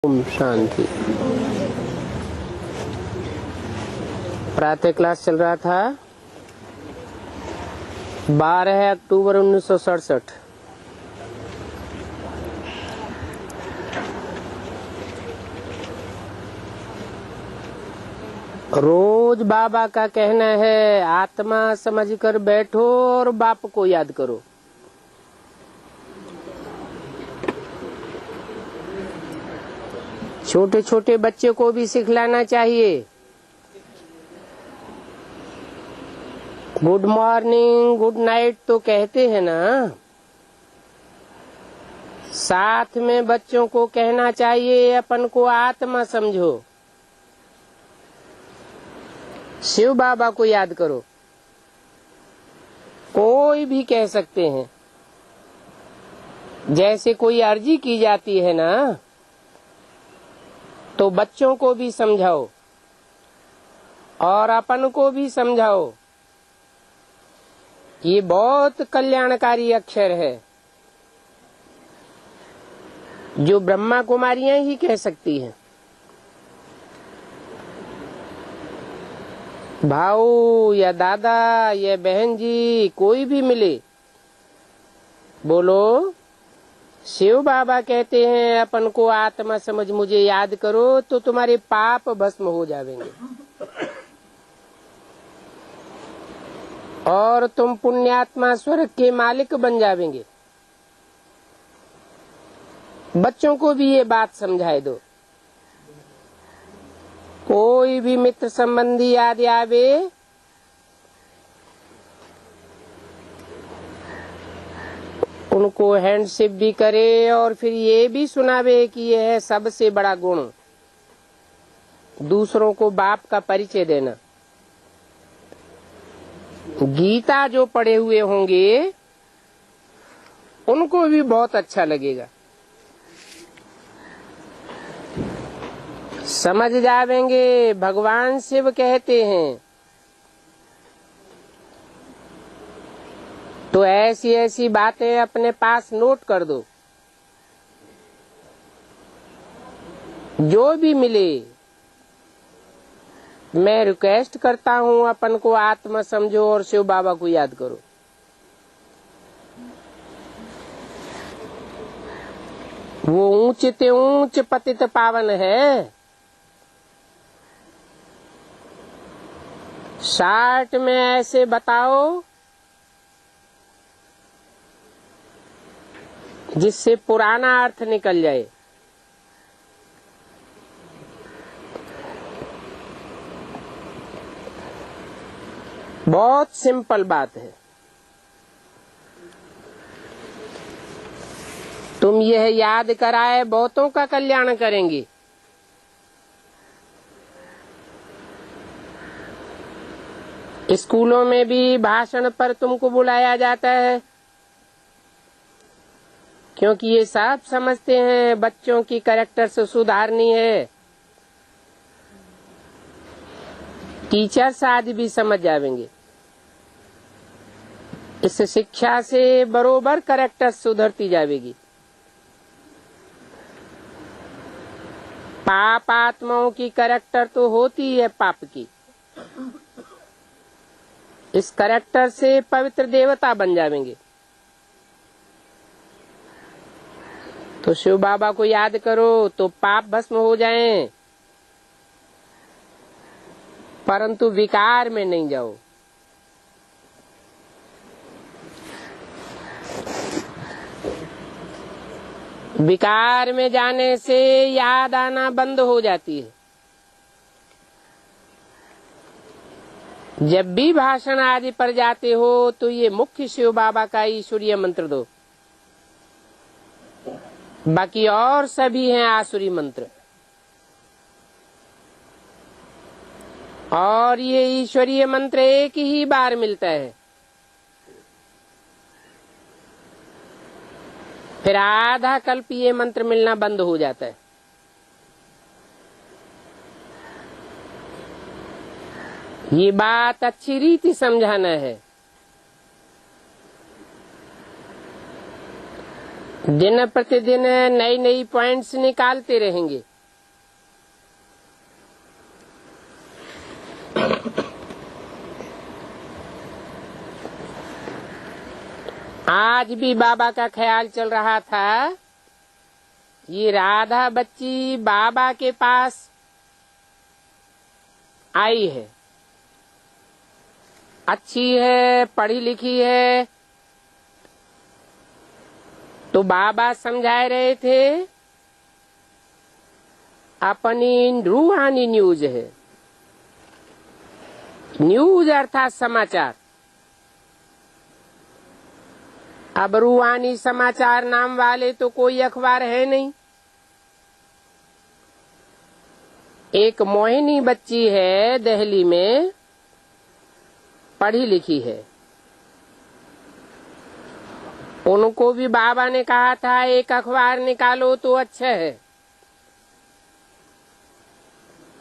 ओम शांति। प्रातः क्लास चल रहा था 12 अक्टूबर 1967। रोज बाबा का कहना है आत्मा समझकर बैठो और बाप को याद करो। छोटे छोटे बच्चे को भी सिखलाना चाहिए। गुड मॉर्निंग गुड नाइट तो कहते हैं ना, साथ में बच्चों को कहना चाहिए अपन को आत्मा समझो, शिव बाबा को याद करो। कोई भी कह सकते हैं, जैसे कोई अर्जी की जाती है ना, तो बच्चों को भी समझाओ और अपन को भी समझाओ। ये बहुत कल्याणकारी अक्षर है जो ब्रह्मा कुमारियां ही कह सकती हैं। भाऊ या दादा या बहन जी कोई भी मिले, बोलो शिव बाबा कहते हैं अपन को आत्मा समझ मुझे याद करो तो तुम्हारे पाप भस्म हो जाएंगे और तुम पुण्यात्मा स्वर्ग के मालिक बन जाएंगे। बच्चों को भी ये बात समझाए दो। कोई भी मित्र संबंधी याद आवे, उनको हैंडशिप भी करे और फिर ये भी सुनावे कि यह है सबसे बड़ा गुण, दूसरों को बाप का परिचय देना। गीता जो पढ़े हुए होंगे उनको भी बहुत अच्छा लगेगा, समझ जावेंगे। भगवान शिव कहते हैं तो ऐसी ऐसी बातें अपने पास नोट कर दो। जो भी मिले मैं रिक्वेस्ट करता हूँ अपन को आत्मा समझो और शिव बाबा को याद करो। वो ऊंचते ऊंच पतित पावन है। 60 में ऐसे बताओ जिससे पुराना अर्थ निकल जाए। बहुत सिंपल बात है। तुम यह याद कराए बहुतों का कल्याण करेंगे। स्कूलों में भी भाषण पर तुमको बुलाया जाता है, क्योंकि ये सब समझते हैं बच्चों की कैरेक्टर से सुधारनी है। टीचर्स आदि भी समझ जाएंगे। इस शिक्षा से बरोबर कैरेक्टर सुधरती जाएगी। पाप आत्माओं की कैरेक्टर तो होती है पाप की, इस कैरेक्टर से पवित्र देवता बन जाएंगे। तो शिव बाबा को याद करो तो पाप भस्म हो जाएं, परंतु विकार में नहीं जाओ। विकार में जाने से याद आना बंद हो जाती है। जब भी भाषण आदि पर जाते हो तो ये मुख्य शिव बाबा का ईश्वरीय मंत्र दो, बाकी और सभी हैं आसुरी मंत्र। और ये ईश्वरीय मंत्र एक ही बार मिलता है, फिर आधा कल्प ये मंत्र मिलना बंद हो जाता है। ये बात अच्छी रीति समझाना है। दिन प्रतिदिन नई नई पॉइंट्स निकालते रहेंगे। आज भी बाबा का ख्याल चल रहा था, ये राधा बच्ची बाबा के पास आई है, अच्छी है, पढ़ी लिखी है, तो बाबा समझा रहे थे अपनी रूहानी न्यूज है। न्यूज अर्थात समाचार। अब रूहानी समाचार नाम वाले तो कोई अखबार है नहीं। एक मोहिनी बच्ची है, दिल्ली में, पढ़ी लिखी है। उनको भी बाबा ने कहा था एक अखबार निकालो तो अच्छा है,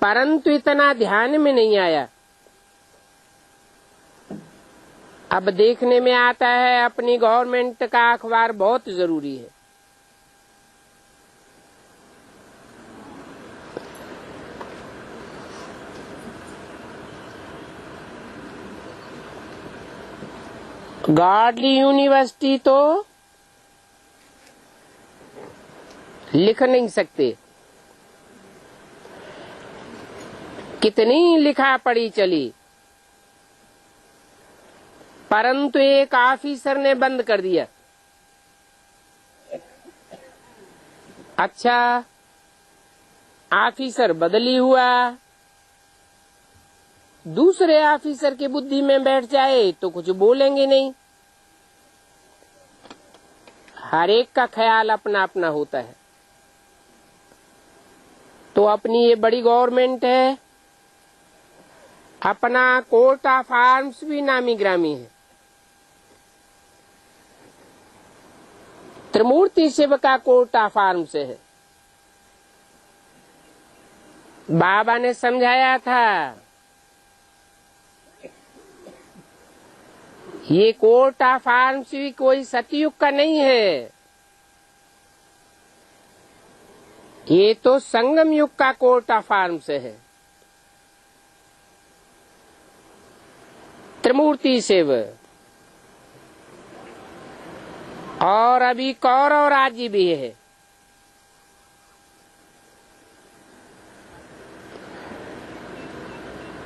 परंतु इतना ध्यान में नहीं आया। अब देखने में आता है अपनी गवर्नमेंट का अखबार बहुत जरूरी है। गॉडली यूनिवर्सिटी तो लिख नहीं सकते, कितनी लिखा पढ़ी चली, परंतु एक ऑफिसर ने बंद कर दिया। अच्छा, ऑफिसर बदली हुआ, दूसरे ऑफिसर की बुद्धि में बैठ जाए तो कुछ बोलेंगे नहीं। हर एक का ख्याल अपना अपना होता है। तो अपनी ये बड़ी गवर्नमेंट है, अपना कोर्ट ऑफ आर्म्स भी नामी ग्रामी है। त्रिमूर्ति शिव का कोर्ट ऑफ आर्म्स है। बाबा ने समझाया था ये कोर्ट ऑफ आर्म्स भी कोई सतयुग का नहीं है, ये तो संगम युग का कोर्ट ऑफ आर्म्स है। त्रिमूर्ति शिव और अभी कौरव राज्य भी है।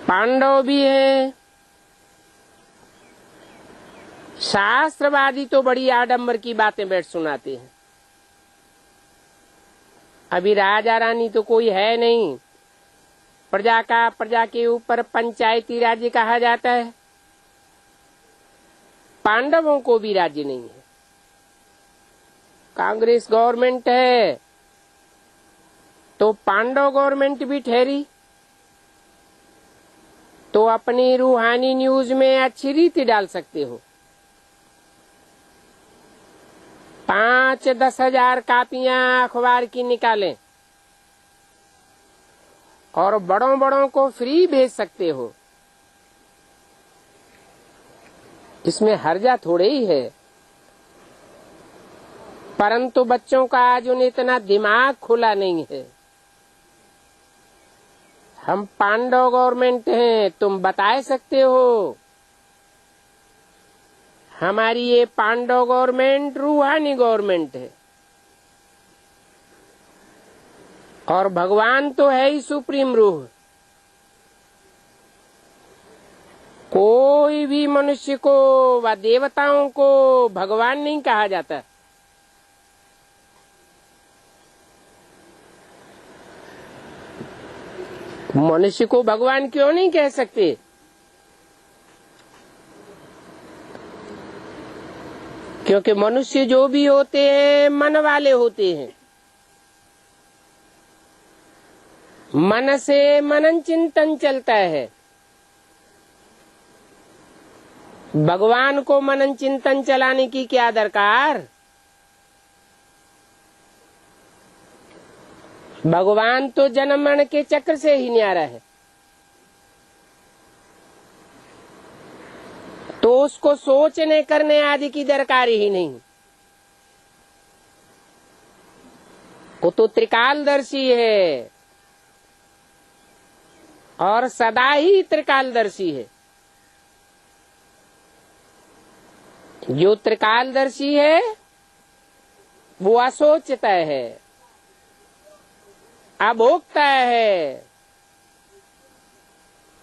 पांडव भी है। शास्त्रवादी तो बड़ी आडंबर की बातें बैठ सुनाते हैं। अभी राजा रानी तो कोई है नहीं, प्रजा के ऊपर पंचायती राज्य कहा जाता है। पांडवों को भी राज्य नहीं है, कांग्रेस गवर्नमेंट है तो पांडव गवर्नमेंट भी ठहरी। तो अपनी रूहानी न्यूज में अच्छी रीति डाल सकते हो। 5-10 हजार कापियां अखबार की निकालें और बड़ों बड़ों को फ्री भेज सकते हो, इसमें हर्जा थोड़े ही है। परंतु बच्चों का आज उन्हें इतना दिमाग खुला नहीं है। हम पांडव गवर्नमेंट हैं, तुम बता सकते हो। हमारी ये पांडव गवर्नमेंट रूहानी गवर्नमेंट है और भगवान तो है ही सुप्रीम रूह। कोई भी मनुष्य को व देवताओं को भगवान नहीं कहा जाता। मनुष्य को भगवान क्यों नहीं कह सकते? क्योंकि मनुष्य जो भी होते हैं मन वाले होते हैं। मन से मनन चिंतन चलता है। भगवान को मनन चिंतन चलाने की क्या दरकार? भगवान तो जन्म मरण के चक्र से ही न्यारा है, तो उसको सोचने करने आदि की दरकार ही नहीं। वो तो त्रिकालदर्शी है और सदा ही त्रिकालदर्शी है। जो त्रिकालदर्शी है वो अशोचता है, अभोक्ता है,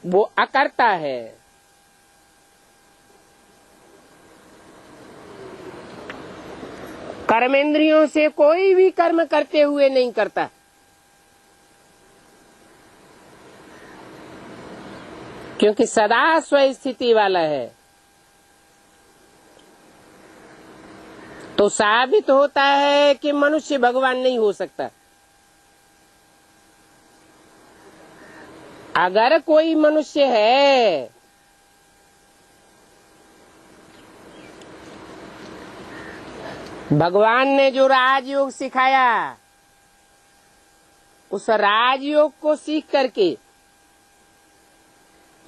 वो अकर्ता है। कर्मेंद्रियों से कोई भी कर्म करते हुए नहीं करता। क्योंकि सदा स्वस्थिति वाला है। तो साबित होता है कि मनुष्य भगवान नहीं हो सकता। अगर कोई मनुष्य है भगवान ने जो राजयोग सिखाया उस राजयोग को सीख करके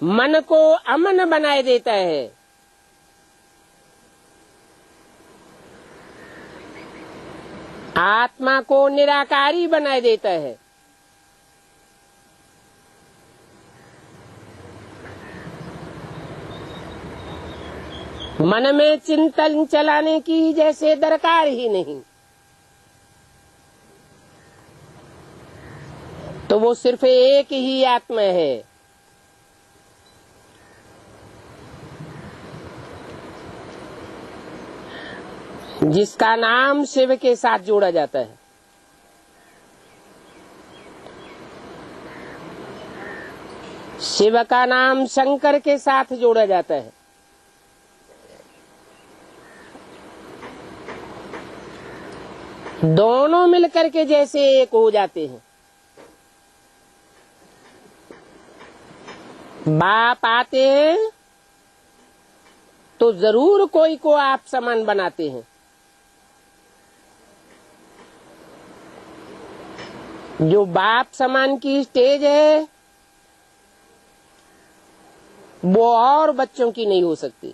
मन को अमन बनाए देता है, आत्मा को निराकारी बनाए देता है, मन में चिंतन चलाने की जैसे दरकार ही नहीं, तो वो सिर्फ एक ही आत्मा है। जिसका नाम शिव के साथ जोड़ा जाता है। शिव का नाम शंकर के साथ जोड़ा जाता है। दोनों मिलकर के जैसे एक हो जाते हैं। बाप आते हैं तो जरूर कोई को आप समान बनाते हैं। जो बाप समान की स्टेज है वो और बच्चों की नहीं हो सकती।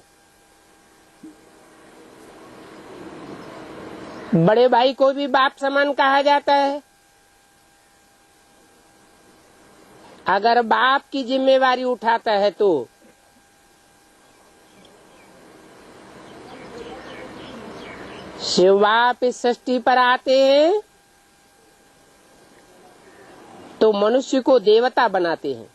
बड़े भाई को भी बाप समान कहा जाता है। अगर बाप की जिम्मेवारी उठाता है तो शिव बाप इस सृष्टि पर आते हैं तो मनुष्य को देवता बनाते हैं।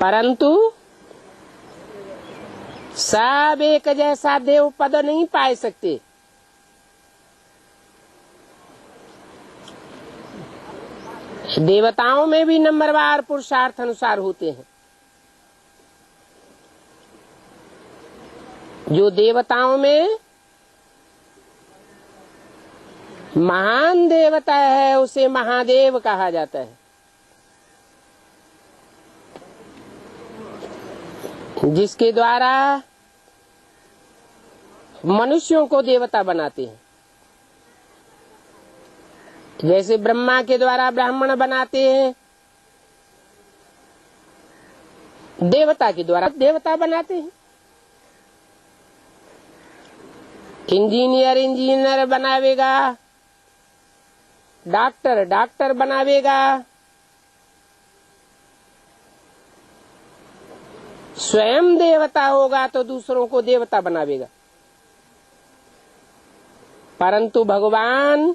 परंतु सब एक जैसा देव पद नहीं पाए सकते। देवताओं में भी नंबरवार पुरुषार्थ अनुसार होते हैं। जो देवताओं में महान देवता है उसे महादेव कहा जाता है। जिसके द्वारा मनुष्यों को देवता बनाते हैं। जैसे ब्रह्मा के द्वारा ब्राह्मण बनाते हैं, देवता के द्वारा देवता बनाते हैं। इंजीनियर बनावेगा, डॉक्टर बनावेगा, स्वयं देवता होगा तो दूसरों को देवता बनावेगा। परंतु भगवान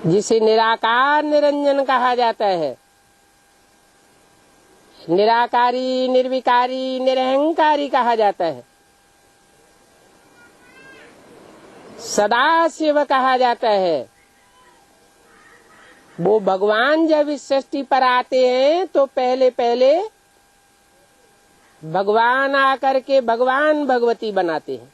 जिसे निराकार निरंजन कहा जाता है, निराकारी निर्विकारी निरहंकारी कहा जाता है, सदाशिव कहा जाता है, वो भगवान जब इस सृष्टि पर आते हैं तो पहले पहले भगवान आकर के भगवान भगवती बनाते हैं।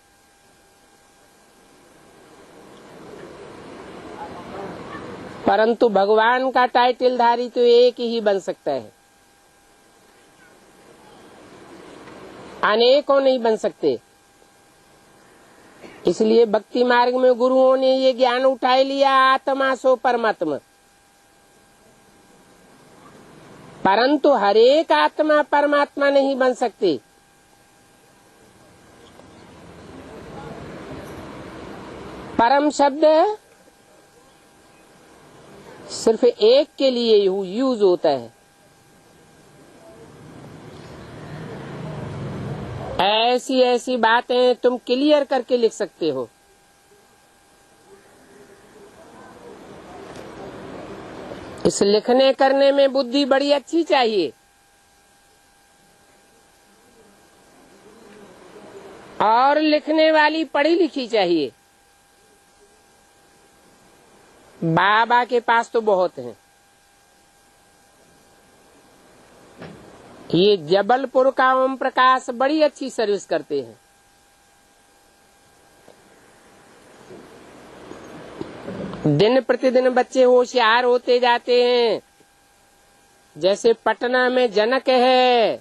परंतु भगवान का टाइटल धारी तो एक ही बन सकता है, अनेकों नहीं बन सकते। इसलिए भक्ति मार्ग में गुरुओं ने ये ज्ञान उठा लिया, आत्मा सो परमात्मा। परंतु हर एक आत्मा परमात्मा नहीं बन सकती। परम शब्द सिर्फ एक के लिए यूज होता है। ऐसी ऐसी बातें तुम क्लियर करके लिख सकते हो। इस लिखने करने में बुद्धि बड़ी अच्छी चाहिए और लिखने वाली पढ़ी लिखी चाहिए। बाबा के पास तो बहुत हैं। ये जबलपुर का ओम प्रकाश बड़ी अच्छी सर्विस करते हैं। दिन प्रतिदिन बच्चे होशियार होते जाते हैं। जैसे पटना में जनक है,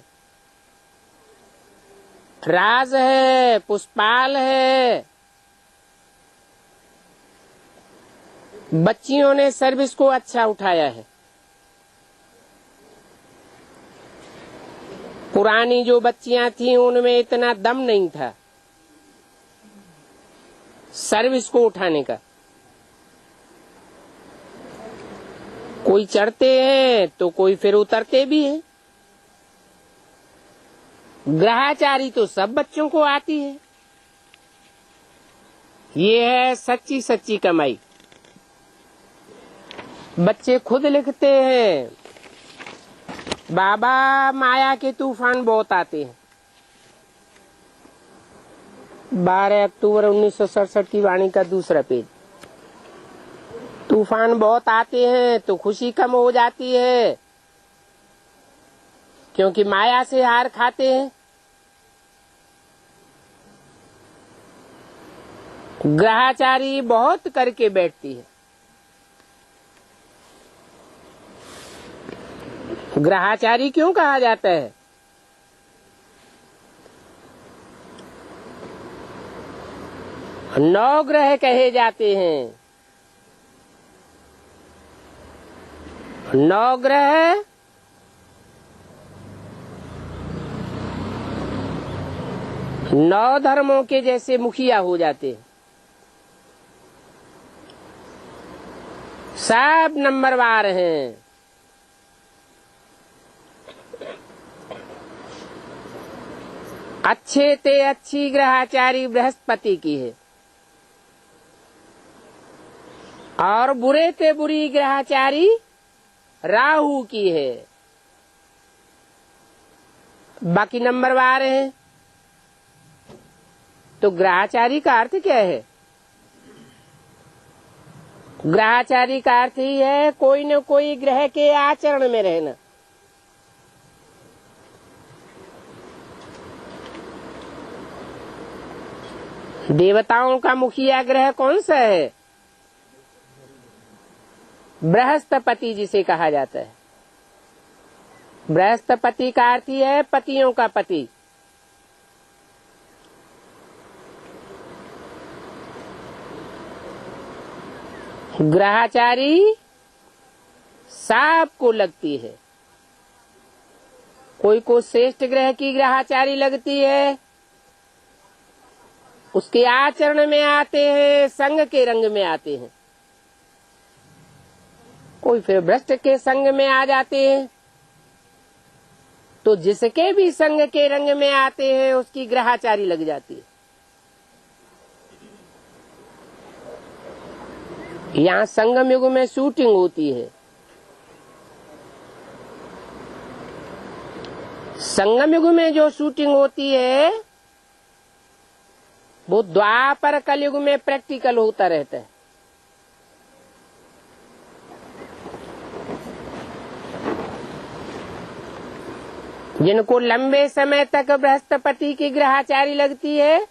राज है, पुष्पाल है। बच्चियों ने सर्विस को अच्छा उठाया है। पुरानी जो बच्चियां थीं उनमें इतना दम नहीं था सर्विस को उठाने का। कोई चढ़ते हैं तो कोई फिर उतरते भी हैं। ग्रहाचारी तो सब बच्चों को आती है। ये है सच्ची सच्ची कमाई। बच्चे खुद लिखते हैं, बाबा माया के तूफान बहुत आते हैं। 12 अक्टूबर 1967 की वाणी का दूसरा पेज। तूफान बहुत आते हैं तो खुशी कम हो जाती है, क्योंकि माया से हार खाते हैं। ग्रहाचारी बहुत करके बैठती है। ग्रहाचारी क्यों कहा जाता है? नौ ग्रह कहे जाते हैं। नौ ग्रह नौ धर्मों के जैसे मुखिया हो जाते हैं। सब नंबरवार हैं। अच्छे ते अच्छी ग्रहाचारी बृहस्पति की है और बुरे ते बुरी ग्रहाचारी राहु की है। बाकी नंबरवार हैं। तो ग्रहाचारी का अर्थ क्या है? ग्रहाचारी का अर्थ ही है कोई न कोई ग्रह के आचरण में रहना। देवताओं का मुखिया ग्रह कौन सा है? बृहस्पति जिसे कहा जाता है। बृहस्पति का अर्थ ही है पतियों का पति। ग्रहाचारी सबको लगती है। कोई को श्रेष्ठ ग्रह की ग्रहाचारी लगती है, उसके आचरण में आते हैं, संग के रंग में आते हैं। कोई फिर भ्रष्ट के संग में आ जाते हैं। तो जिसके भी संग के रंग में आते हैं उसकी ग्रहाचारी लग जाती है। यहाँ संगम युग में शूटिंग होती है। संगम युग में जो शूटिंग होती है वो द्वापर कलयुग में प्रैक्टिकल होता रहता है। जिनको लंबे समय तक बृहस्पति की ग्रहाचारी लगती है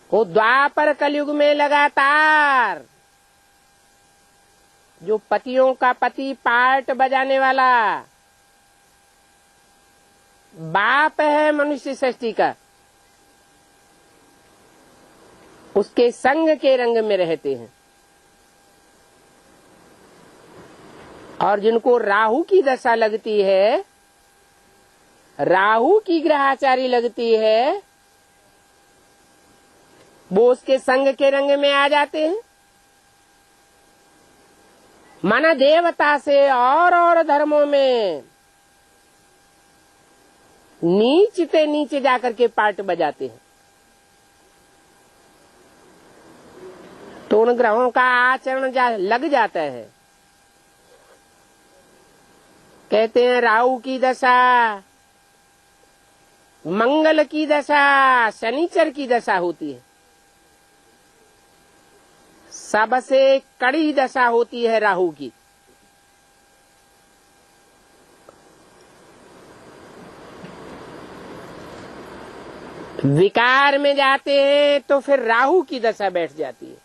वो द्वापर कलयुग में लगातार जो पतियों का पति पार्ट बजाने वाला बाप है मनुष्य सृष्टि का, उसके संग के रंग में रहते हैं। और जिनको राहु की दशा लगती है, राहु की ग्रहाचारी लगती है, वो उसके संग के रंग में आ जाते हैं। माना देवता से और धर्मों में नीचे नीचे जाकर के पार्ट बजाते हैं। तो उन ग्रहों का आचरण लग जाता है। कहते हैं राहु की दशा, मंगल की दशा, शनिचर की दशा होती है। सबसे कड़ी दशा होती है राहु की। विकार में जाते हैं तो फिर राहु की दशा बैठ जाती है।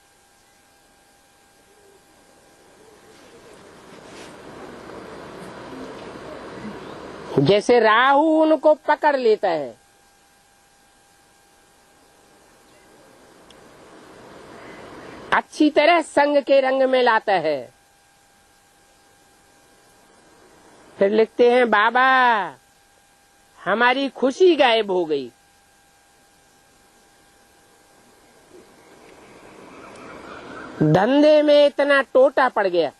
जैसे राहु उनको पकड़ लेता है, अच्छी तरह संग के रंग में लाता है। फिर लिखते हैं बाबा हमारी खुशी गायब हो गई। धंधे में इतना टोटा पड़ गया।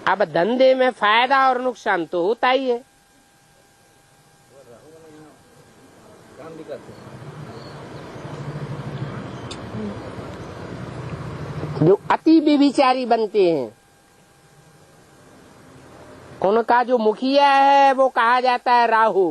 अब धंधे में फायदा और नुकसान तो होता ही है। जो अति व्यभिचारी बनते हैं उनका जो मुखिया है वो कहा जाता है राहु।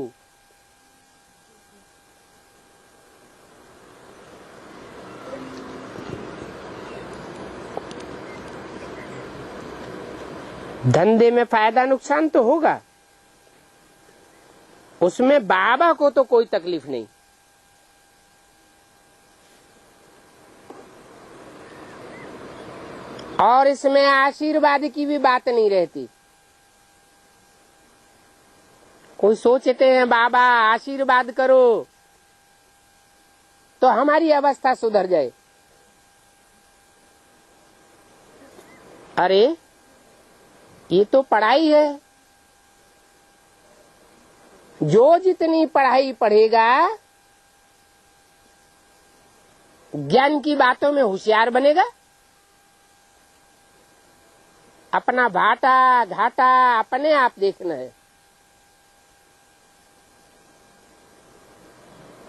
धंधे में फायदा नुकसान तो होगा, उसमें बाबा को तो कोई तकलीफ नहीं। और इसमें आशीर्वाद की भी बात नहीं रहती। कोई सोचते हैं बाबा आशीर्वाद करो तो हमारी अवस्था सुधर जाए। अरे ये तो पढ़ाई है। जो जितनी पढ़ाई पढ़ेगा ज्ञान की बातों में होशियार बनेगा। अपना भाटा घाटा अपने आप देखना है।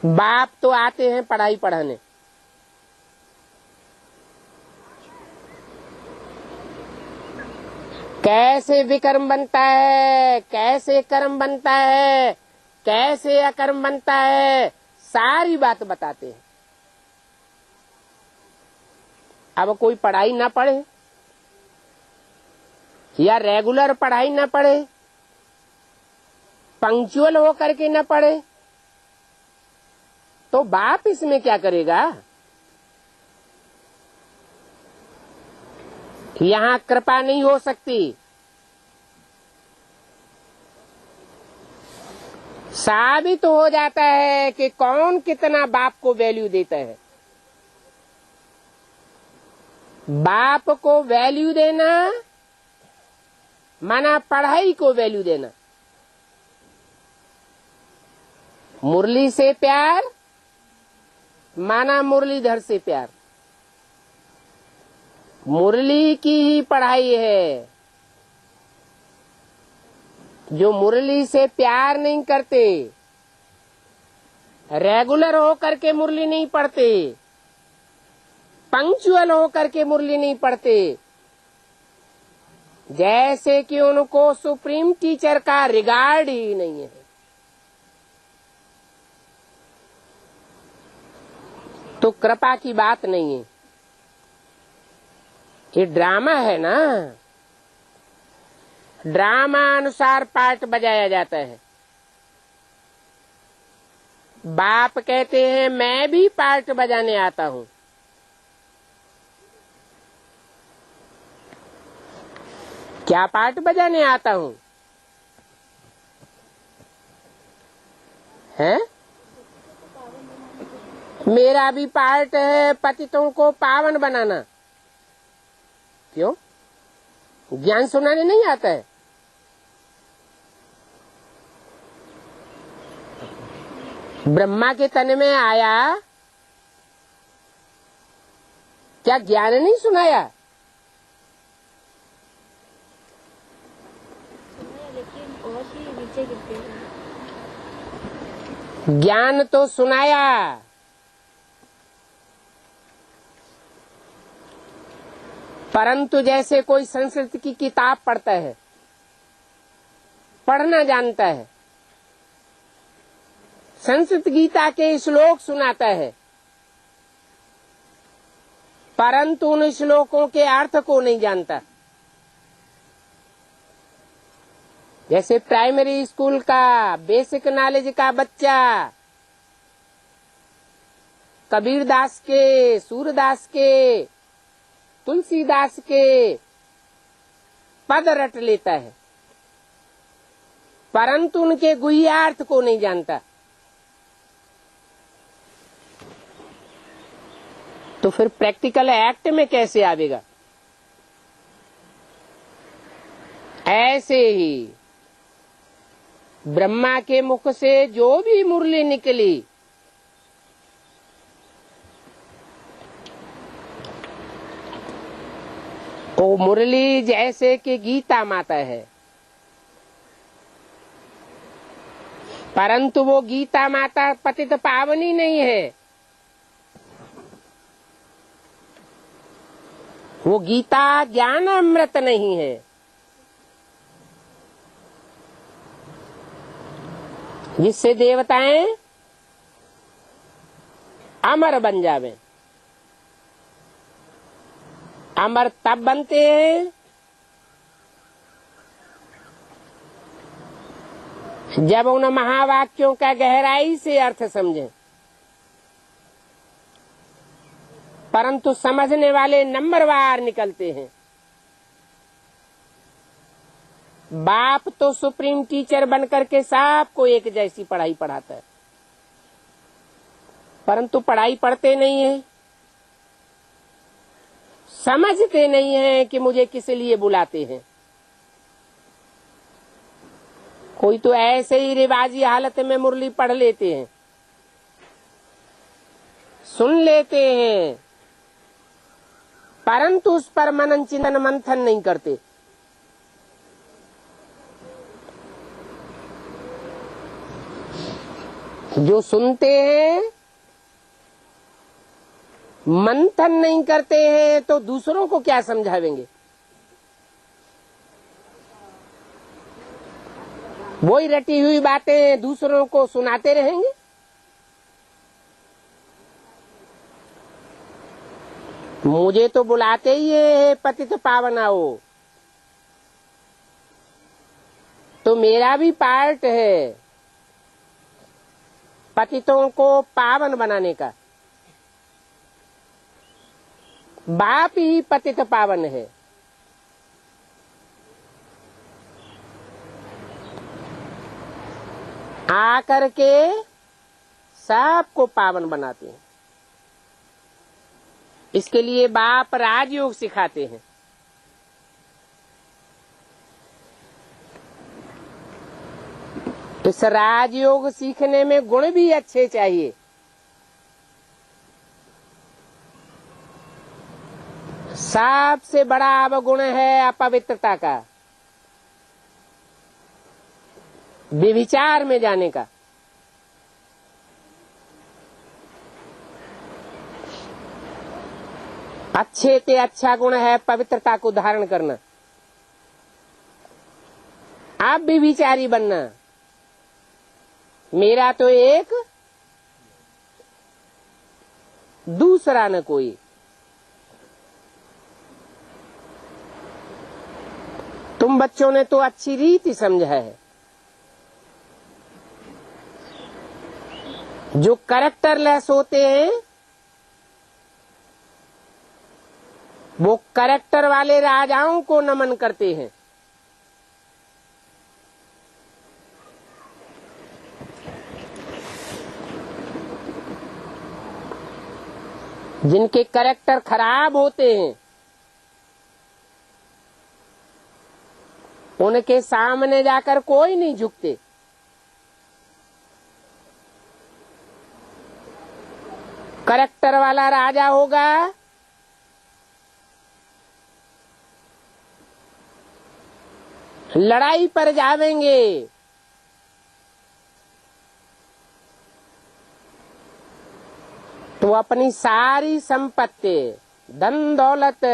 बाप तो आते हैं पढ़ाई पढ़ाने, कैसे विकर्म बनता है, कैसे कर्म बनता है, कैसे अकर्म बनता है, सारी बात बताते हैं। अब कोई पढ़ाई ना पढ़े या रेगुलर पढ़ाई ना पढ़े, पंक्चुअल होकर के ना पढ़े, तो बाप इसमें क्या करेगा। यहाँ कृपा नहीं हो सकती। साबित तो हो जाता है कि कौन कितना बाप को वैल्यू देता है। बाप को वैल्यू देना माना पढ़ाई को वैल्यू देना। मुरली से प्यार माना मुरलीधर से प्यार। मुरली की ही पढ़ाई है। जो मुरली से प्यार नहीं करते, रेगुलर होकर के मुरली नहीं पढ़ते, पंक्चुअल होकर के मुरली नहीं पढ़ते, जैसे कि उनको सुप्रीम टीचर का रिगार्ड ही नहीं है, तो कृपा की बात नहीं है। ये ड्रामा है ना, ड्रामा अनुसार पार्ट बजाया जाता है। बाप कहते हैं मैं भी पार्ट बजाने आता हूँ। क्या पार्ट बजाने आता हूँ है? मेरा भी पार्ट है पतितों को पावन बनाना। क्यों? ज्ञान सुनाने नहीं आता है? ब्रह्मा के तन में आया क्या ज्ञान नहीं सुनाया? लेकिन बहुत ही नीचे गिरते हैं। ज्ञान तो सुनाया, परंतु जैसे कोई संस्कृत की किताब पढ़ता है, पढ़ना जानता है, संस्कृत गीता के श्लोक सुनाता है, परंतु उन श्लोकों के अर्थ को नहीं जानता। जैसे प्राइमरी स्कूल का बेसिक नॉलेज का बच्चा कबीरदास के, सूरदास के, तुलसीदास के पद रट लेता है, परंतु उनके गुह्यार्थ को नहीं जानता। तो फिर प्रैक्टिकल एक्ट में कैसे आवेगा? ऐसे ही ब्रह्मा के मुख से जो भी मुरली निकली, वो मुरली जैसे कि गीता माता है, परंतु वो गीता माता पतित पावनी नहीं है। वो गीता ज्ञान अमृत नहीं है, जिससे देवताएं अमर बन जावे। अमर तब बनते हैं जब उन महावाक्यों का गहराई से अर्थ समझें, परंतु समझने वाले नंबरवार निकलते हैं। बाप तो सुप्रीम टीचर बनकर के सबको एक जैसी पढ़ाई पढ़ाता है, परंतु पढ़ाई पढ़ते नहीं है, समझते नहीं है कि मुझे किस लिए बुलाते हैं। कोई तो ऐसे ही रिवाजी हालत में मुरली पढ़ लेते हैं, सुन लेते हैं, परंतु उस पर मनन चिंतन मंथन नहीं करते। जो सुनते हैं, मंथन नहीं करते हैं, तो दूसरों को क्या समझावेंगे? वही रटी हुई बातें दूसरों को सुनाते रहेंगे। मुझे तो बुलाते ही है पतित पावन आओ, तो मेरा भी पार्ट है पतितों को पावन बनाने का। बाप ही पतित पावन है। आकर के सबको पावन बनाते हैं। इसके लिए बाप राजयोग सिखाते हैं। इस राजयोग सीखने में गुण भी अच्छे चाहिए। सबसे बड़ा अवगुण है अपवित्रता का, व्यभिचार में जाने का। अच्छे से अच्छा गुण है पवित्रता को धारण करना। आप भी विचारी बनना, मेरा तो एक दूसरा न कोई। तुम बच्चों ने तो अच्छी रीति समझा है। जो कैरेक्टरलेस होते हैं वो कैरेक्टर वाले राजाओं को नमन करते हैं। जिनके कैरेक्टर खराब होते हैं उनके सामने जाकर कोई नहीं झुकते। कैरेक्टर वाला राजा होगा लड़ाई पर जावेंगे तो अपनी सारी संपत्ति, धन दौलत,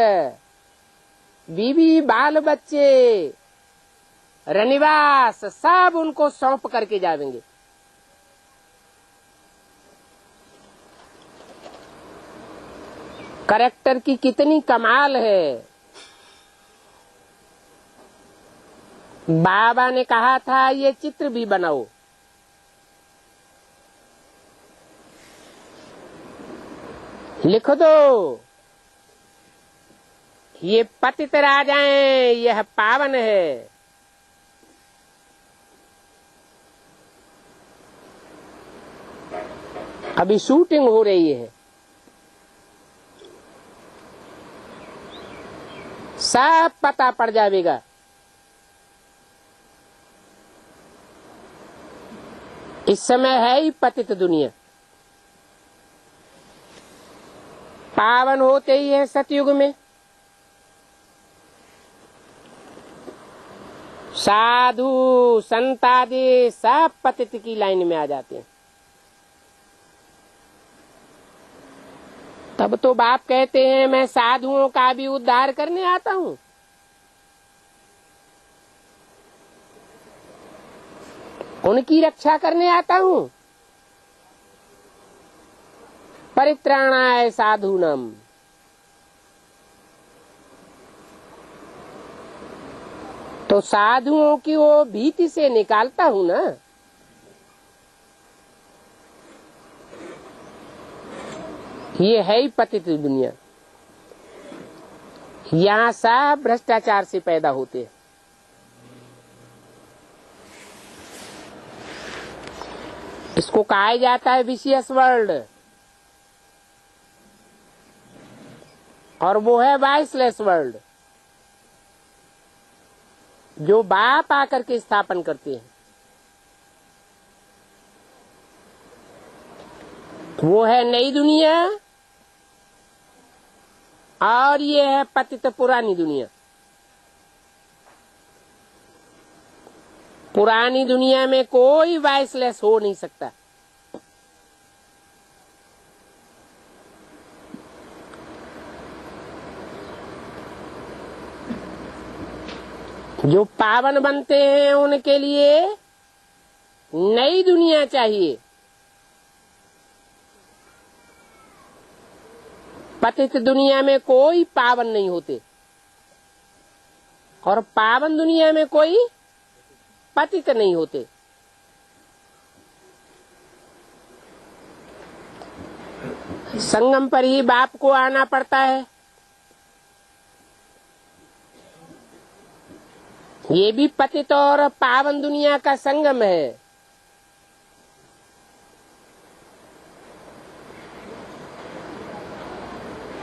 बीवी बाल बच्चे, रनिवास सब उनको सौंप करके जावेंगे। कैरेक्टर की कितनी कमाल है। बाबा ने कहा था ये चित्र भी बनाओ। लिख दो, ये पतित राजाएं, यह पावन है। अभी शूटिंग हो रही है, सब पता पड़ जाएगा। इस समय है ही पतित दुनिया। पावन होते ही है सतयुग में। साधु संत आदि सब पतित की लाइन में आ जाते हैं। तब तो बाप कहते हैं मैं साधुओं का भी उद्धार करने आता हूँ। उनकी रक्षा करने आता हूँ। परित्राणाय साधूनाम। तो साधुओं की वो भीति से निकालता हूँ ना। ये है ही पतित दुनिया। यहाँ सब भ्रष्टाचार से पैदा होते हैं। इसको कहा जाता है विशियस वर्ल्ड, और वो है वाइसलेस वर्ल्ड जो बाप आकर के स्थापन करते हैं। वो है नई दुनिया और ये है पतित पुरानी दुनिया। पुरानी दुनिया में कोई वाइसलेस हो नहीं सकता। जो पावन बनते हैं उनके लिए नई दुनिया चाहिए। पतित दुनिया में कोई पावन नहीं होते और पावन दुनिया में कोई पतित नहीं होते। संगम पर ही बाप को आना पड़ता है। ये भी पतित और पावन दुनिया का संगम है।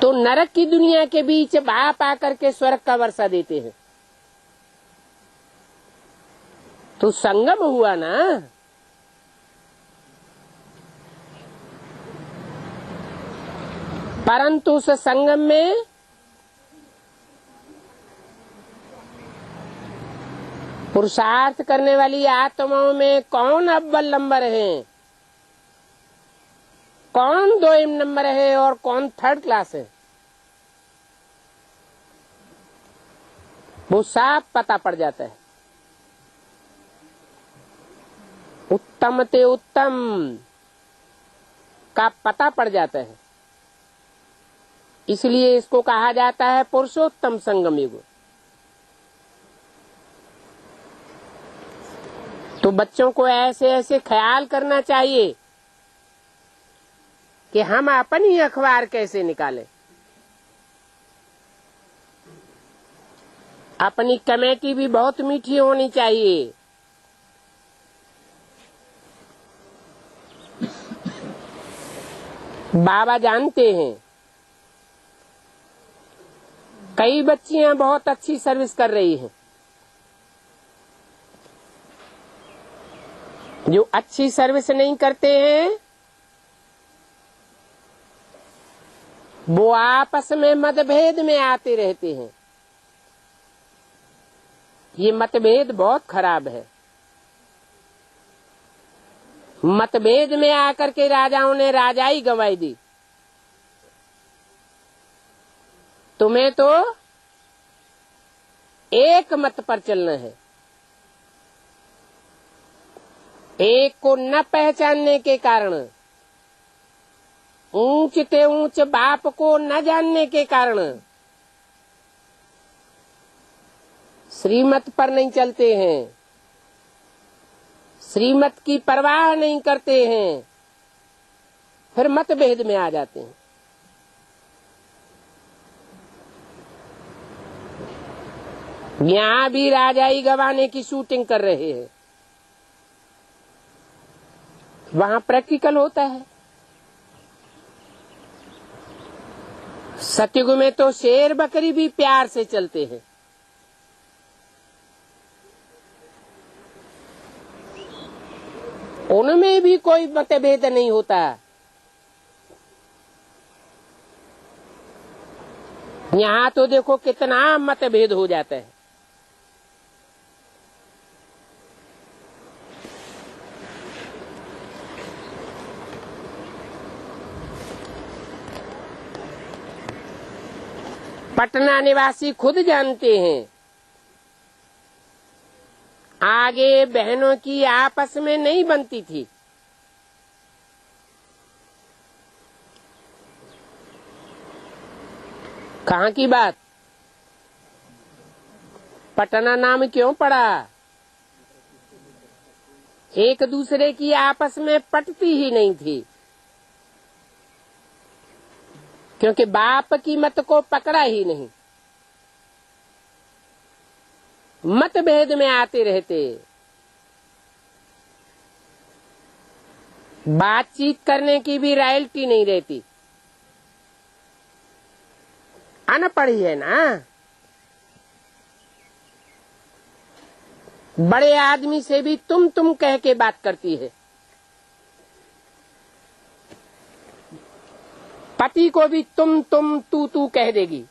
तो नरक की दुनिया के बीच बाप आकर के स्वर्ग का वर्षा देते हैं। तो संगम हुआ ना। परंतु उस संगम में पुरुषार्थ करने वाली आत्माओं में कौन अव्वल नंबर है, कौन 2 नंबर है और कौन 3rd क्लास है, वो साफ पता पड़ जाता है। उत्तम ते उत्तम का पता पड़ जाता है। इसलिए इसको कहा जाता है पुरुषोत्तम संगम युग। तो बच्चों को ऐसे ऐसे ख्याल करना चाहिए कि हम अपनी अखबार कैसे निकालें, अपनी कमेटी भी बहुत मीठी होनी चाहिए। बाबा जानते हैं कई बच्चियां बहुत अच्छी सर्विस कर रही हैं। जो अच्छी सर्विस नहीं करते हैं वो आपस में मतभेद में आते रहते हैं। ये मतभेद बहुत खराब है। मतभेद में आकर के राजाओं ने राजाई गंवाई दी। तुम्हें तो एक मत पर चलना है। एक को न पहचानने के कारण, ऊंच ते ऊंच बाप को न जानने के कारण श्रीमत पर नहीं चलते हैं, श्रीमत की परवाह नहीं करते हैं, फिर मतभेद में आ जाते हैं। यहाँ भी राजाई गंवाने की शूटिंग कर रहे हैं। वहां प्रैक्टिकल होता है। सतयुग में तो शेर बकरी भी प्यार से चलते हैं। उनमें भी कोई मतभेद नहीं होता। यहाँ तो देखो कितना मतभेद हो जाता है। पटना निवासी खुद जानते हैं, आगे बहनों की आपस में नहीं बनती थी। कहाँ की बात? पटना नाम क्यों पड़ा? एक दूसरे की आपस में पटती ही नहीं थी, क्योंकि बाप की मत को पकड़ा ही नहीं। मतभेद में आते रहते, बातचीत करने की भी रॉयल्टी नहीं रहती। अनपढ़ ही है ना। बड़े आदमी से भी तुम कह के बात करती है। पति को भी तुम तू कह देगी।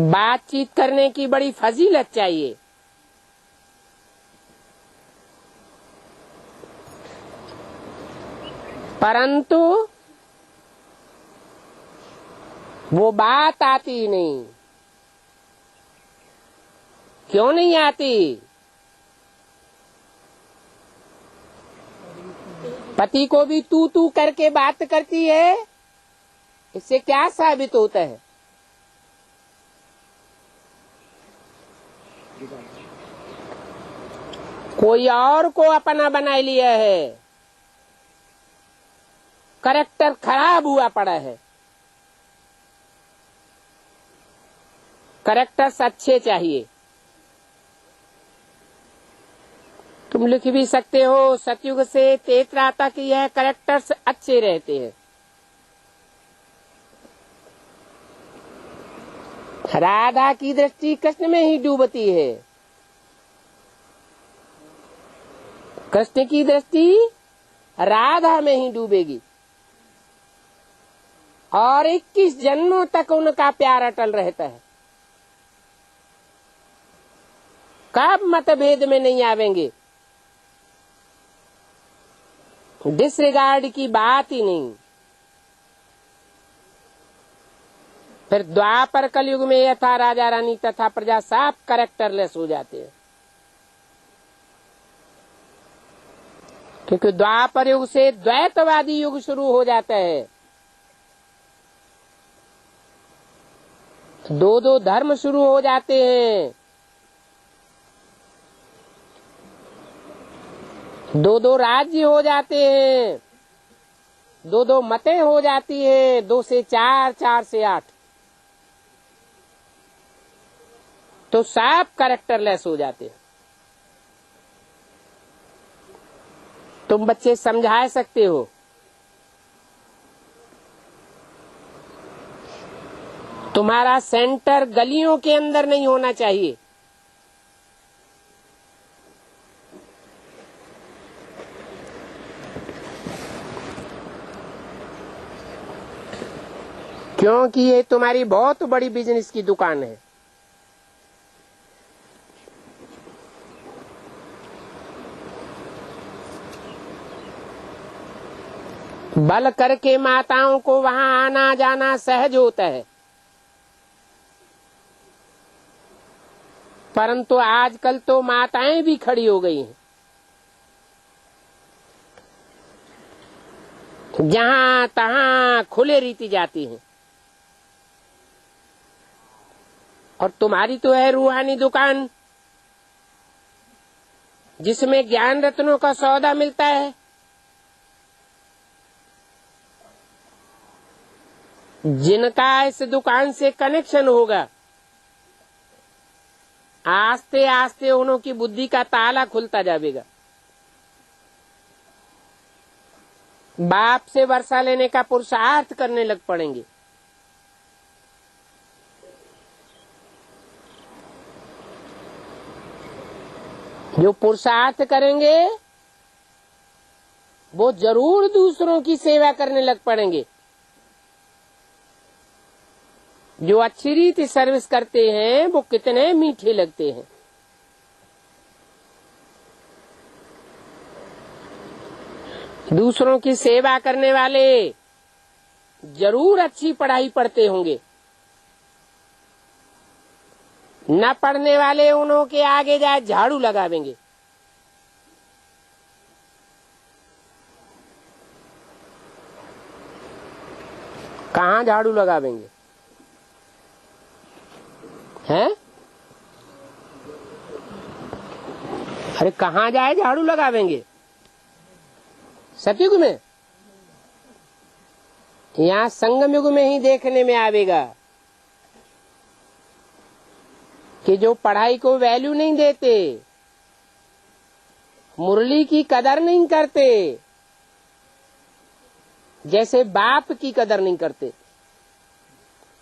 बातचीत करने की बड़ी फजीलत चाहिए। परंतु वो बात आती ही नहीं। क्यों नहीं आती? पति को भी तू करके बात करती है। इससे क्या साबित होता है? कोई और को अपना बना लिया है। कैरेक्टर खराब हुआ पड़ा है। कैरेक्टर्स अच्छे चाहिए। तुम लिख भी सकते हो, सतयुग से तेतरा तक यह कैरेक्टर्स अच्छे रहते हैं। राधा की दृष्टि कृष्ण में ही डूबती है। कृष्ण की दृष्टि राधा में ही डूबेगी। और 21 जन्मों तक उनका प्यार अटल रहता है। कब मतभेद में नहीं आवेंगे? डिसरिगार्ड की बात ही नहीं। फिर द्वापर कलयुग में यथा राजा रानी तथा प्रजा सब कैरेक्टरलेस हो जाते हैं। क्योंकि द्वापर युग से द्वैतवादी युग शुरू हो जाता है। दो धर्म शुरू हो जाते हैं। दो राज्य हो जाते हैं। दो मतें हो जाती हैं। 2 से 4, 4 से 8। तो सब कैरेक्टरलेस हो जाते हैं। तुम बच्चे समझा सकते हो। तुम्हारा सेंटर गलियों के अंदर नहीं होना चाहिए। क्योंकि ये तुम्हारी बहुत बड़ी बिजनेस की दुकान है। बल करके माताओं को वहां आना जाना सहज होता है, परंतु आजकल तो माताएं भी खड़ी हो गई हैं। जहां तहां खुले रीति जाती हैं। और तुम्हारी तो है रूहानी दुकान, जिसमें ज्ञान रत्नों का सौदा मिलता है। जिनका इस दुकान से कनेक्शन होगा, आस्ते आस्ते उन्हों की बुद्धि का ताला खुलता जाएगा। बाप से वर्षा लेने का पुरुषार्थ करने लग पड़ेंगे। जो पुरुषार्थ करेंगे वो जरूर दूसरों की सेवा करने लग पड़ेंगे। जो अच्छी रीति सर्विस करते हैं वो कितने मीठे लगते हैं। दूसरों की सेवा करने वाले जरूर अच्छी पढ़ाई पढ़ते होंगे। न पढ़ने वाले उन्हों के आगे जाए झाड़ू लगावेंगे। कहाँ झाड़ू लगावेंगे हैं? अरे कहाँ जाए झाड़ू लगावेंगे? सतयुग में? यहाँ संगम युग में ही देखने में आवेगा कि जो पढ़ाई को वैल्यू नहीं देते, मुरली की कदर नहीं करते, जैसे बाप की कदर नहीं करते,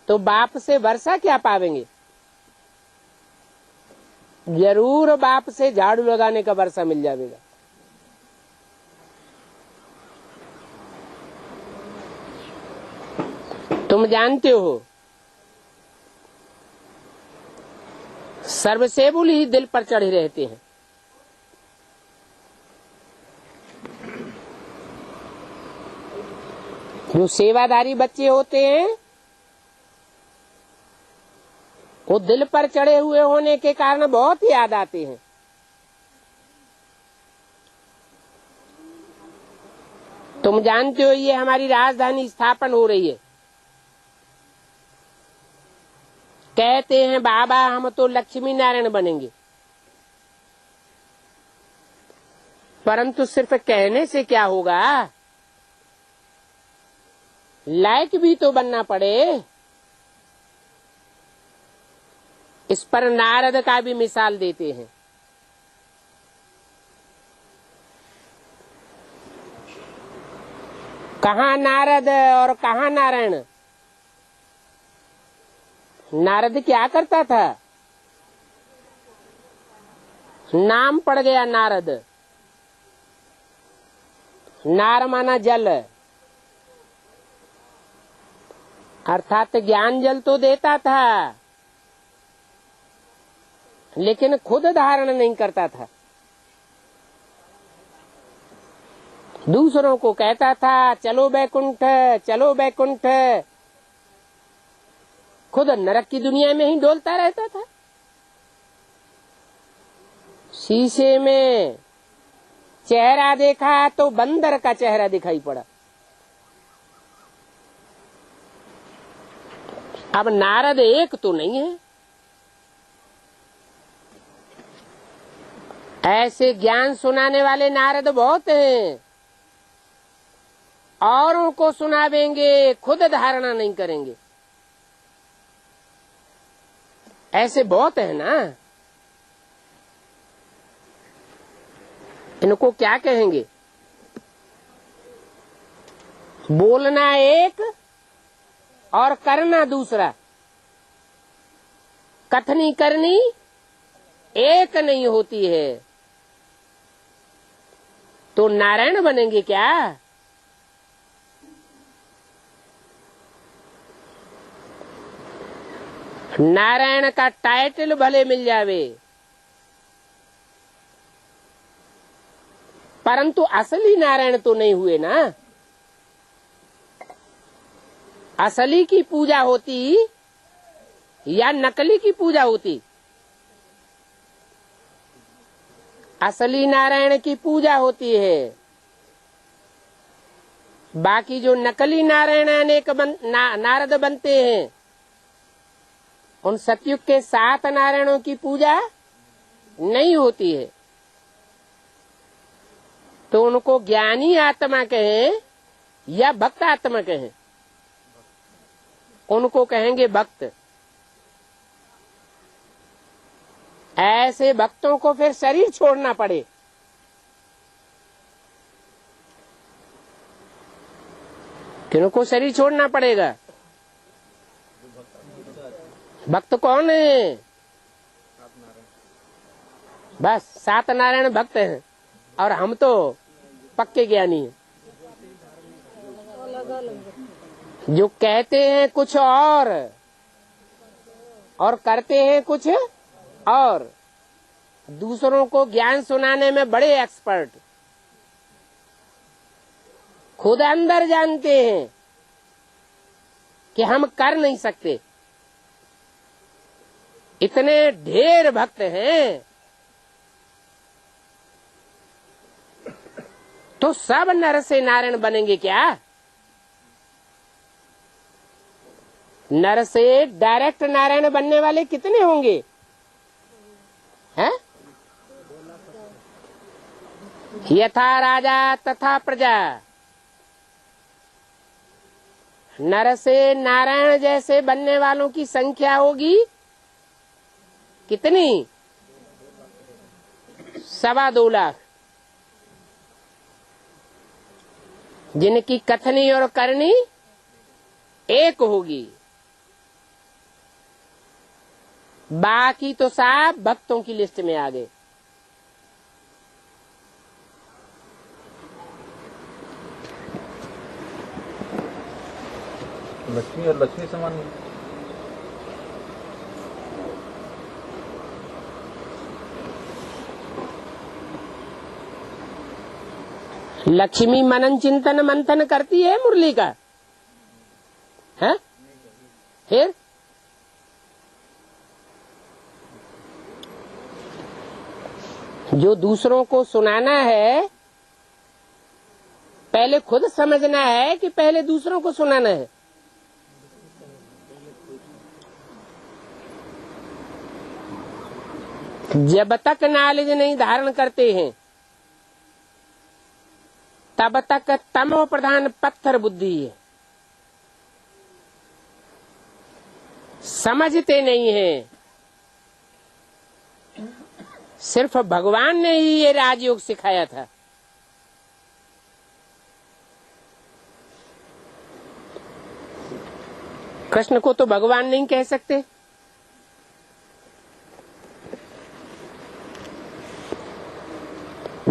तो बाप से वर्षा क्या पावेंगे? जरूर बाप से झाड़ू लगाने का वर्षा मिल जाएगा। तुम जानते हो सर्वसेबुल ही दिल पर चढ़े रहते हैं। जो सेवादारी बच्चे होते हैं वो दिल पर चढ़े हुए होने के कारण बहुत याद आते हैं। तुम जानते हो ये हमारी राजधानी स्थापन हो रही है। कहते हैं बाबा हम तो लक्ष्मी नारायण बनेंगे, परंतु सिर्फ कहने से क्या होगा? लायक भी तो बनना पड़े। इस पर नारद का भी मिसाल देते हैं। कहाँ नारद और कहाँ नारायण? नारद क्या करता था? नाम पड़ गया नारद। नार माना जल, अर्थात ज्ञान जल तो देता था, लेकिन खुद धारण नहीं करता था। दूसरों को कहता था चलो बैकुंठ, चलो बैकुंठ, खुद नरक की दुनिया में ही डोलता रहता था। शीशे में चेहरा देखा तो बंदर का चेहरा दिखाई पड़ा। अब नारद एक तो नहीं है। ऐसे ज्ञान सुनाने वाले नारद बहुत हैं। औरों को सुनावेंगे, खुद धारणा नहीं करेंगे। ऐसे बहुत है ना। इनको क्या कहेंगे? बोलना एक और करना दूसरा। कथनी करनी एक नहीं होती है। तो नारायण बनेंगे क्या? नारायण का टाइटल भले मिल जावे, परंतु असली नारायण तो नहीं हुए ना। असली की पूजा होती या नकली की पूजा होती? असली नारायण की पूजा होती है। बाकी जो नकली नारायण अनेक नारद बनते हैं, उन सतयुग के 7 नारायणों की पूजा नहीं होती है। तो उनको ज्ञानी आत्मा कहें या भक्त आत्मा कहें? उनको कहेंगे भक्त। ऐसे भक्तों को फिर शरीर छोड़ना पड़े। किनको शरीर छोड़ना पड़ेगा? भक्त कौन है? बस 7 नारायण भक्त हैं और हम तो पक्के ज्ञानी हैं। जो कहते हैं कुछ और करते हैं कुछ और, दूसरों को ज्ञान सुनाने में बड़े एक्सपर्ट, खुद अंदर जानते हैं कि हम कर नहीं सकते। इतने ढेर भक्त हैं तो सब नर से नारायण बनेंगे क्या? नर से डायरेक्ट नारायण बनने वाले कितने होंगे? हैं? यथा राजा तथा प्रजा। नर से नारायण जैसे बनने वालों की संख्या होगी कितनी? 2.25 लाख। जिनकी कथनी और करनी एक होगी। बाकी तो सब भक्तों की लिस्ट में आ गए। लक्ष्मी और लक्ष्मी समान। लक्ष्मी मनन चिंतन मंथन करती है मुरली का, है? फिर जो दूसरों को सुनाना है, पहले खुद समझना है कि पहले दूसरों को सुनाना है? जब तक नॉलेज नहीं धारण करते हैं तब तक तमो प्रधान पत्थर बुद्धि है, समझते नहीं हैं। सिर्फ भगवान ने ही ये राजयोग सिखाया था। कृष्ण को तो भगवान नहीं कह सकते,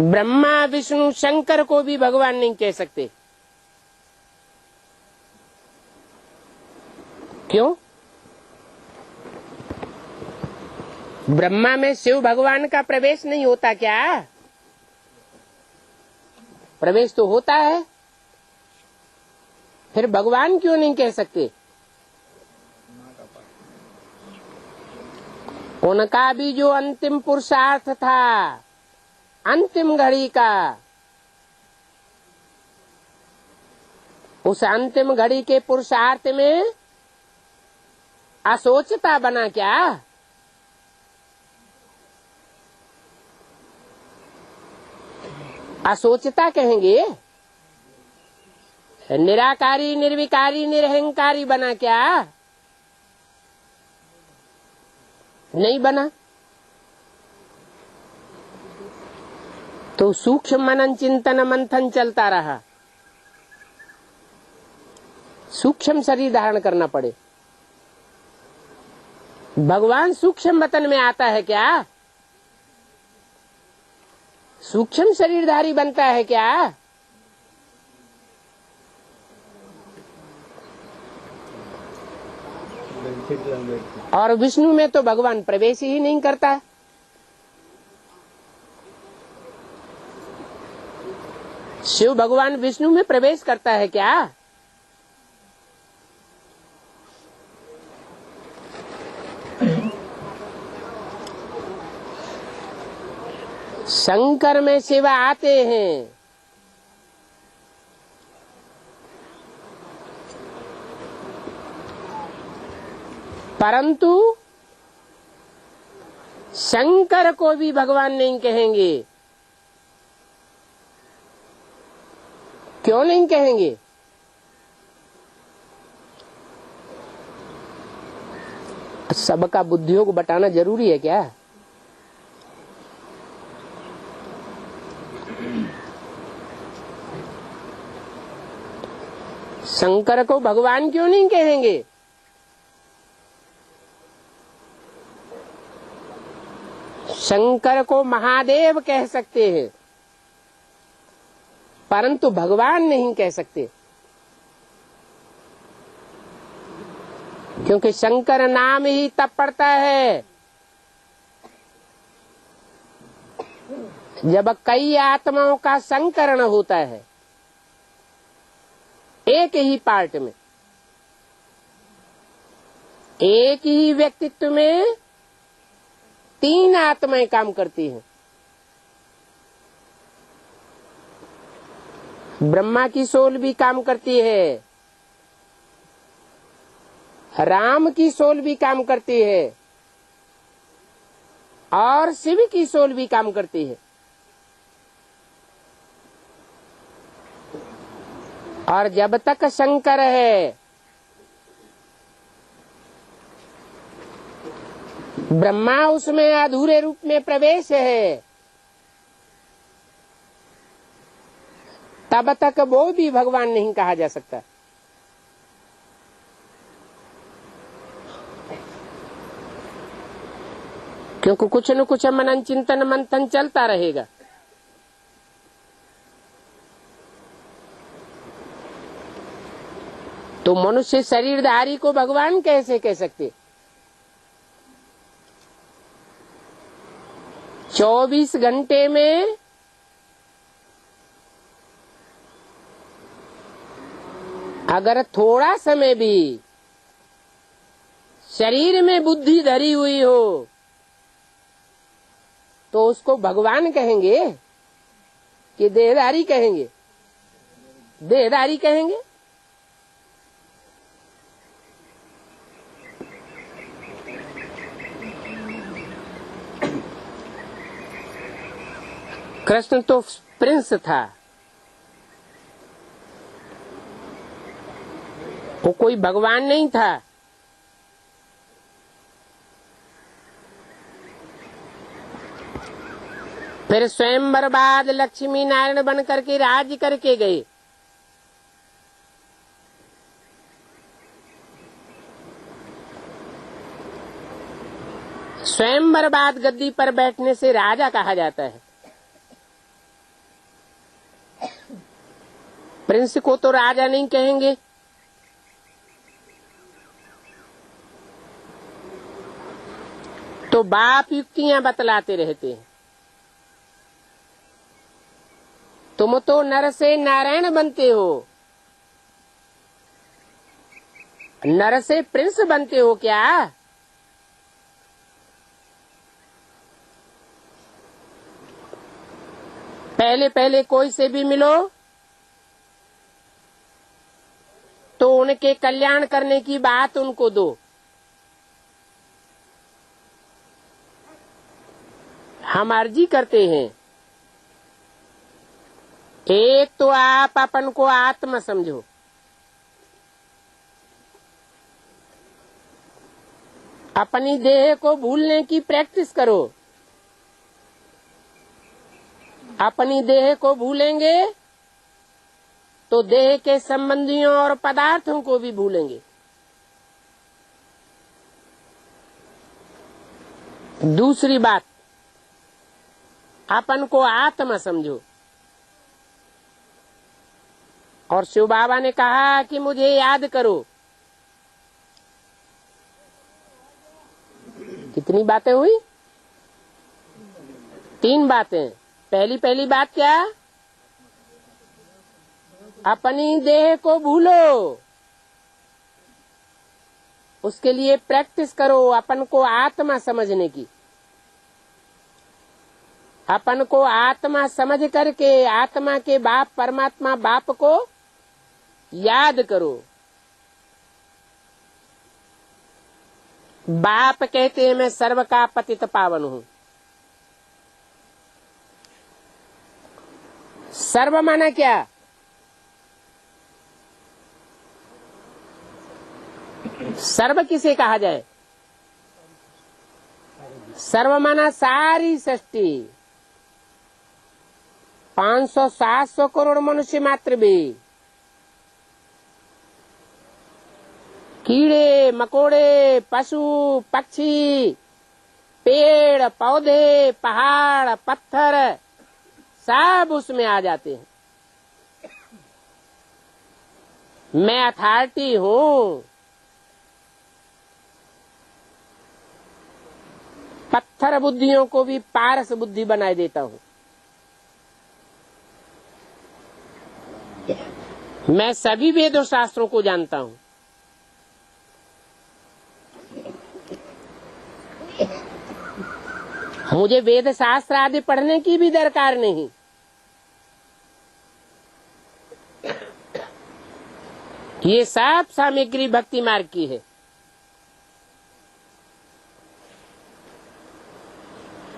ब्रह्मा विष्णु शंकर को भी भगवान नहीं कह सकते। क्यों? ब्रह्मा में शिव भगवान का प्रवेश नहीं होता क्या? प्रवेश तो होता है, फिर भगवान क्यों नहीं कह सकते? उनका भी जो अंतिम पुरुषार्थ था, अंतिम घड़ी का, उस अंतिम घड़ी के पुरुषार्थ में असोचता बना क्या? असोचता कहेंगे? निराकारी निर्विकारी निरहंकारी बना क्या? नहीं बना। तो सूक्ष्म मनन चिंतन मंथन चलता रहा। सूक्ष्म शरीर धारण करना पड़े। भगवान सूक्ष्म वतन में आता है क्या? सूक्ष्म शरीरधारी बनता है क्या? फिर बैठते। और विष्णु में तो भगवान प्रवेश ही नहीं करता। शिव भगवान विष्णु में प्रवेश करता है क्या? शंकर में शिव आते हैं, परंतु शंकर को भी भगवान नहीं कहेंगे। क्यों नहीं कहेंगे? सबका बुद्धियों को बताना जरूरी है क्या? शंकर को भगवान क्यों नहीं कहेंगे? शंकर को महादेव कह सकते हैं, परंतु भगवान नहीं कह सकते, क्योंकि शंकर नाम ही तब पड़ता है जब कई आत्माओं का संकरण होता है एक ही पार्ट में, एक ही व्यक्तित्व में 3 आत्माएं काम करती हैं। ब्रह्मा की सोल भी काम करती है, राम की सोल भी काम करती है, और शिव की सोल भी काम करती है। और जब तक शंकर है, ब्रह्मा उसमें अधूरे रूप में प्रवेश है, तब तक वो भी भगवान नहीं कहा जा सकता। क्योंकि कुछ न कुछ मनन चिंतन मंथन चलता रहेगा। तो मनुष्य शरीरधारी को भगवान कैसे कह सकते? 24 घंटे में अगर थोड़ा समय भी शरीर में बुद्धि धरी हुई हो तो उसको भगवान कहेंगे कि देहधारी कहेंगे? देहधारी कहेंगे। कृष्ण तो प्रिंस था, वो कोई भगवान नहीं था। फिर स्वयंवर बाद लक्ष्मी नारायण बन करके राज्य करके गए। स्वयंवर बाद गद्दी पर बैठने से राजा कहा जाता है। प्रिंस को तो राजा नहीं कहेंगे। तो बाप युक्तियां बतलाते रहते हैं। तुम तो नर से नारायण बनते हो, नर से प्रिंस बनते हो क्या? पहले पहले कोई से भी मिलो तो उनके कल्याण करने की बात उनको दो। हम अर्जी करते हैं, एक तो आप अपन को आत्मा समझो, अपनी देह को भूलने की प्रैक्टिस करो। अपनी देह को भूलेंगे तो देह के संबंधियों और पदार्थों को भी भूलेंगे। दूसरी बात, अपन को आत्मा समझो। और शिव बाबा ने कहा कि मुझे याद करो। कितनी बातें हुई? 3 बातें। पहली बात क्या? अपनी देह को भूलो, उसके लिए प्रैक्टिस करो अपन को आत्मा समझने की। अपन को आत्मा समझ करके आत्मा के बाप परमात्मा बाप को याद करो। बाप कहते हैं मैं सर्व का पतित पावन हूं। सर्व माना क्या? सर्व किसे कहा जाए? सर्व माना सारी सृष्टि। 500-700 करोड़ मनुष्य मात्र भी, कीड़े मकोड़े, पशु पक्षी, पेड़ पौधे, पहाड़ पत्थर, सब उसमें आ जाते हैं। मैं अथॉरिटी हूं। पत्थर बुद्धियों को भी पारस बुद्धि बनाए देता हूं। मैं सभी वेदों शास्त्रों को जानता हूं। मुझे वेद शास्त्र आदि पढ़ने की भी दरकार नहीं। ये सब सामग्री भक्ति मार्ग की है।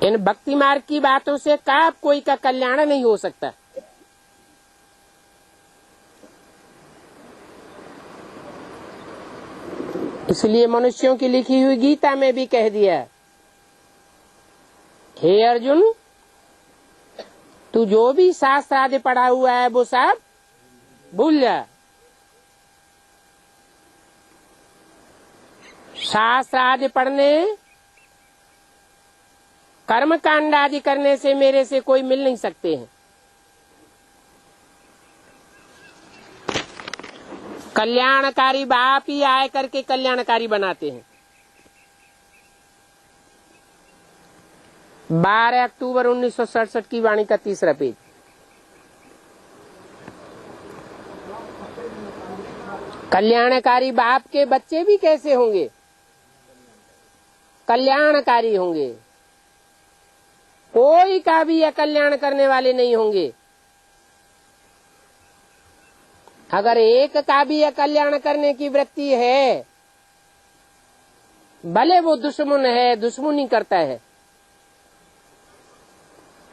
इन भक्ति मार्ग की बातों से कब कोई का कल्याण नहीं हो सकता। इसलिए मनुष्यों की लिखी हुई गीता में भी कह दिया, हे अर्जुन, तू जो भी शास्त्र आदि पढ़ा हुआ है वो सब भूल जा। शास्त्र आदि पढ़ने, कर्म कांड आदि करने से मेरे से कोई मिल नहीं सकते हैं। कल्याणकारी बाप ही आए करके कल्याणकारी बनाते हैं। 12 अक्टूबर 1967 की वाणी का 3रा पेज। कल्याणकारी बाप के बच्चे भी कैसे होंगे? कल्याणकारी होंगे। कोई का भी अकल्याण करने वाले नहीं होंगे। अगर एक का भी अकल्याण करने की वृत्ति है, भले वो दुश्मन है, दुश्मनी करता है,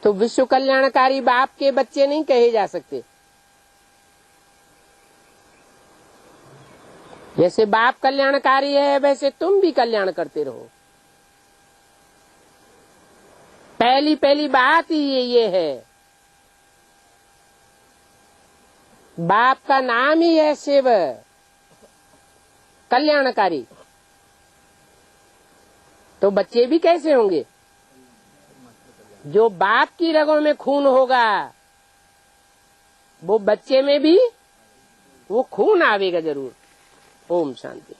तो विश्व कल्याणकारी बाप के बच्चे नहीं कहे जा सकते। जैसे बाप कल्याणकारी है वैसे तुम भी कल्याण करते रहो। पहली बात ही ये है, बाप का नाम ही है शिव कल्याणकारी। तो बच्चे भी कैसे होंगे? जो बाप की रगों में खून होगा वो बच्चे में भी वो खून आवेगा जरूर। ओम शांति।